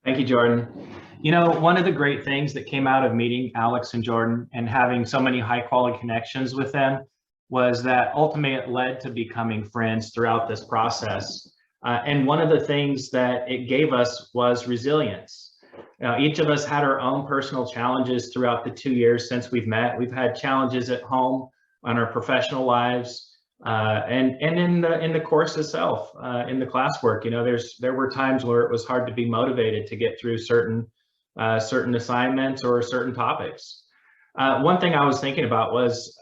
Thank you, Jordan. You know, one of the great things that came out of meeting Alex and Jordan and having so many high quality connections with them was that ultimately it led to becoming friends throughout this process. And one of the things that it gave us was resilience. Each of us had our own personal challenges throughout the 2 years since we've met. We've had challenges at home, on our professional lives, and in the course itself, in the classwork. You know, there were times where it was hard to be motivated to get through certain assignments or certain topics. One thing I was thinking about was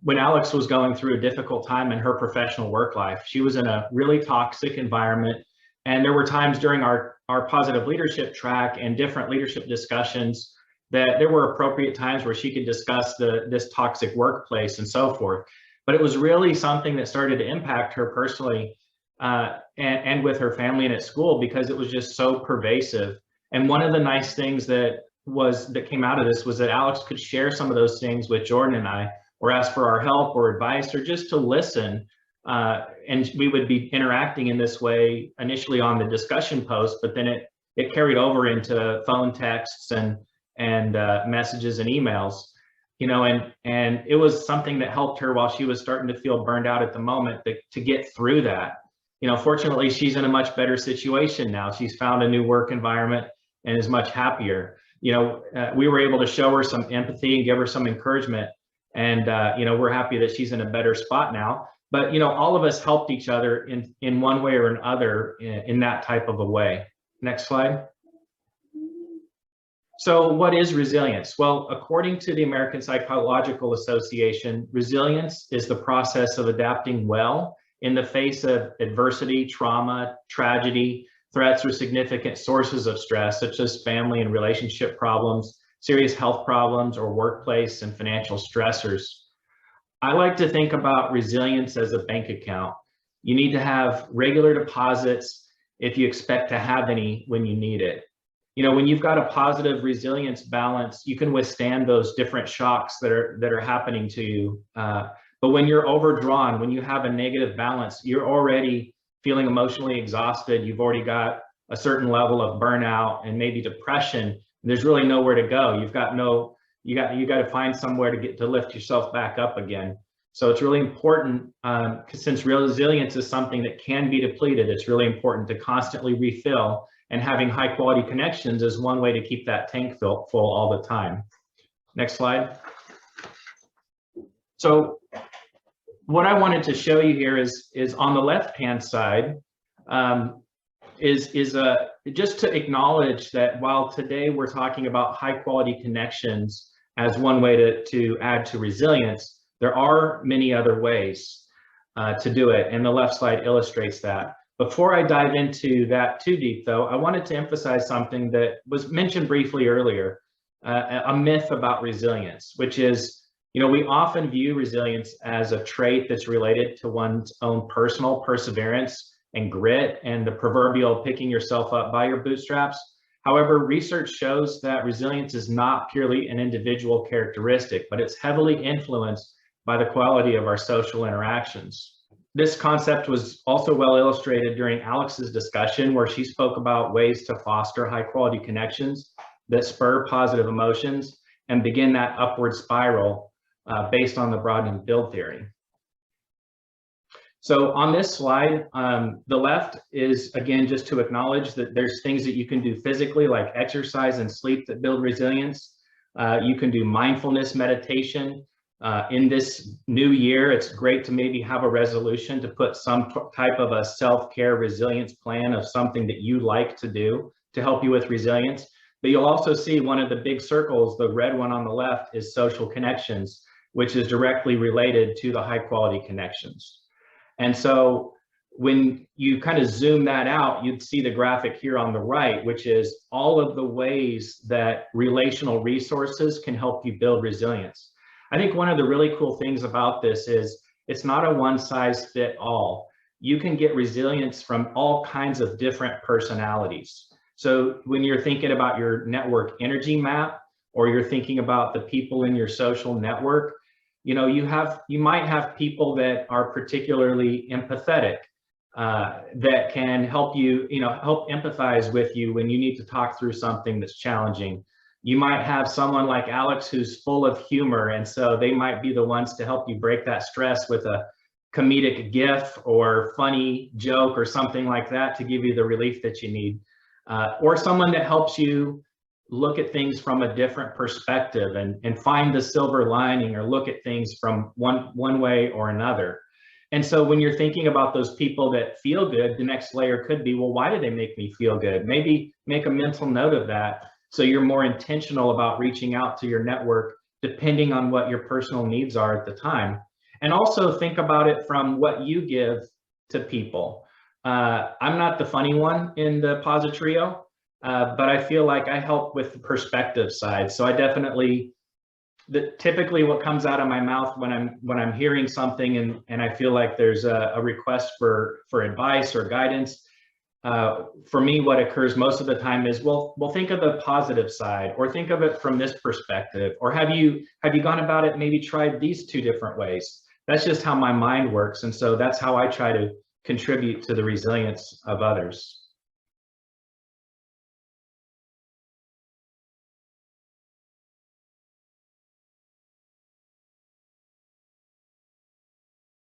when Alex was going through a difficult time in her professional work life. She was in a really toxic environment, and there were times during our positive leadership track and different leadership discussions that there were appropriate times where she could discuss this toxic workplace and so forth. But it was really something that started to impact her personally and with her family and at school, because it was just so pervasive. And one of the nice things that came out of this was that Alex could share some of those things with Jordan and I, or ask for our help or advice, or just to listen. And we would be interacting in this way initially on the discussion post, but then it carried over into phone texts and messages and emails. You know, and it was something that helped her while she was starting to feel burned out at the moment to get through that. You know, fortunately, she's in a much better situation now. She's found a new work environment and is much happier. You know, we were able to show her some empathy and give her some encouragement. And, you know, we're happy that she's in a better spot now. But, you know, all of us helped each other in one way or another in that type of a way. Next slide. So what is resilience? Well, according to the American Psychological Association, resilience is the process of adapting well in the face of adversity, trauma, tragedy, threats, or significant sources of stress, such as family and relationship problems, serious health problems, or workplace and financial stressors. I like to think about resilience as a bank account. You need to have regular deposits if you expect to have any when you need it. You know, when you've got a positive resilience balance, you can withstand those different shocks that are happening to you. But when you're overdrawn, when you have a negative balance, you're already feeling emotionally exhausted. You've already got a certain level of burnout and maybe depression. There's really nowhere to go. You got to find somewhere to lift yourself back up again. So it's really important, since resilience is something that can be depleted, it's really important to constantly refill. And having high quality connections is one way to keep that tank full all the time. Next slide. So what I wanted to show you here is on the left-hand side, just to acknowledge that while today we're talking about high quality connections as one way to add to resilience, there are many other ways to do it. And the left slide illustrates that. Before I dive into that too deep, though, I wanted to emphasize something that was mentioned briefly earlier, a myth about resilience, which is, you know, we often view resilience as a trait that's related to one's own personal perseverance and grit and the proverbial picking yourself up by your bootstraps. However, research shows that resilience is not purely an individual characteristic, but it's heavily influenced by the quality of our social interactions. This concept was also well illustrated during Alex's discussion, where she spoke about ways to foster high quality connections that spur positive emotions and begin that upward spiral based on the broaden and build theory. So on this slide, the left is, again, just to acknowledge that there's things that you can do physically, like exercise and sleep, that build resilience. You can do mindfulness meditation. In this new year, it's great to maybe have a resolution to put some type of a self-care resilience plan of something that you like to do to help you with resilience. But you'll also see one of the big circles, the red one on the left, is social connections, which is directly related to the high quality connections. And so when you kind of zoom that out, you'd see the graphic here on the right, which is all of the ways that relational resources can help you build resilience. I think one of the really cool things about this is it's not a one size fit all. You can get resilience from all kinds of different personalities. So when you're thinking about your network energy map, or you're thinking about the people in your social network, you know, you might have people that are particularly empathetic. that can help you, help empathize with you when you need to talk through something that's challenging. You might have someone like Alex who's full of humor, and so they might be the ones to help you break that stress with a comedic gif or funny joke or something like that to give you the relief that you need. Or someone that helps you look at things from a different perspective and find the silver lining, or look at things from one way or another. And so when you're thinking about those people that feel good, the next layer could be, well, why do they make me feel good? Maybe make a mental note of that, so you're more intentional about reaching out to your network depending on what your personal needs are at the time. And also think about it from what you give to people. I'm not the funny one in the Posit Trio, but I feel like I help with the perspective side. So I definitely, typically what comes out of my mouth when I'm hearing something and I feel like there's a request for advice or guidance, for me, what occurs most of the time is, well, think of the positive side, or think of it from this perspective, or have you gone about it, maybe tried these 2 different ways? That's just how my mind works. And so that's how I try to contribute to the resilience of others.